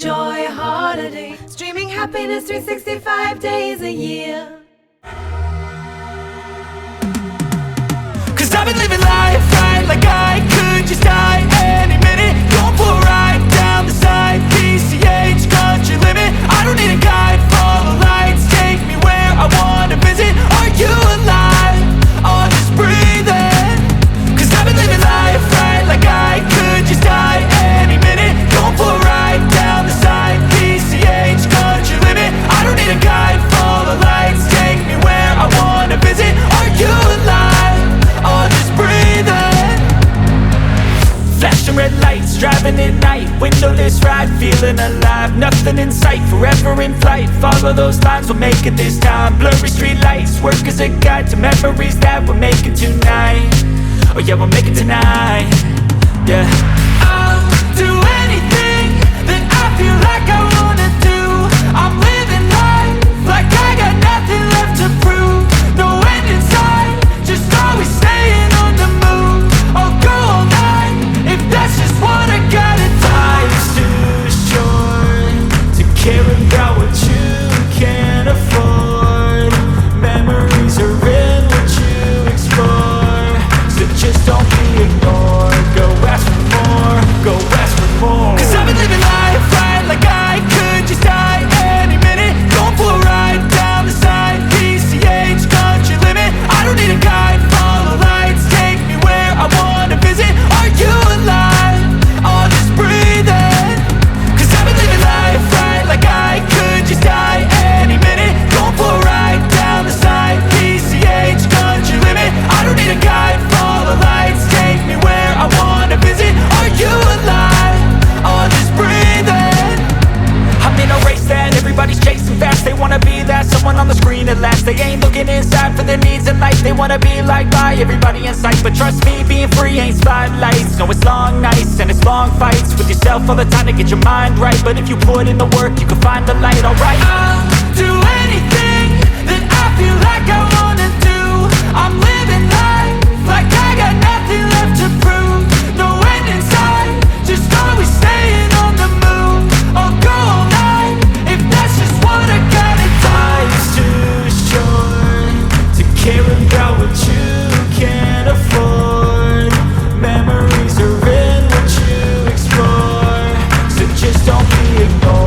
joy, holiday, streaming happiness 365 days a year. Cause I've been living life right like I could just die any minute. Going for a ride down the side, PCH, country limit. I don't need a guide, follow lights, take me where I wanna visit. Are you alive? Or just breathing? Cause I've been living life right like I could just die any minute. Going for a ride down the side, PCH, country limit. I don't need a guide, follow lights, take me where I wanna visit. Are you alive? Or just breathing? Flashing red lights, driving at night, windowless ride, feeling alive. Nothing in sight, forever in flight. Follow those lines, we'll make it this time. Blurry street lights, work as a guide to memories that we're making tonight. Oh yeah, we'll make it tonight. Yeah. I'll do anything that I feel like I wanna do. I'm living life like I got nothing left to prove. No end in sight, just always staying on the move. I'll go all night if that's just what I gotta do. Life's too short to care about what you can't afford. Memories are in what you explore, so just don't be ignored. Go ask for more, go ask for more. Cause I've been living life right like I could just die any minute. Going for a ride down the side, PCH, country limit. I don't need a guide, follow lights, take me where I wanna visit. Are you alive? Or just breathing? Cause I've been living life right like I could just die any minute. Going for a ride down the side, PCH, country limit. I don't need a guide, follow lights, take me where I wanna visit. Are you alive? Or just breathing? I'm in a race that everybody's chasing fast. They wanna be that someone on the screen at last. They ain't looking inside for their needs in life. They wanna be liked by everybody in sight. But trust me, being free ain't spotlights. No, it's long nights and it's long fights with yourself all the time to get your mind right. But if you put in the work, you can find the light, alright. I'll do anything that I feel like I wanna do. I'm living life like I got nothing left to prove. No end in sight, just always staying on the move. I'll go all night if that's just what I gotta do. Life's too short to care about what you can't afford. Memories are in what you explore, so just don't be ignored.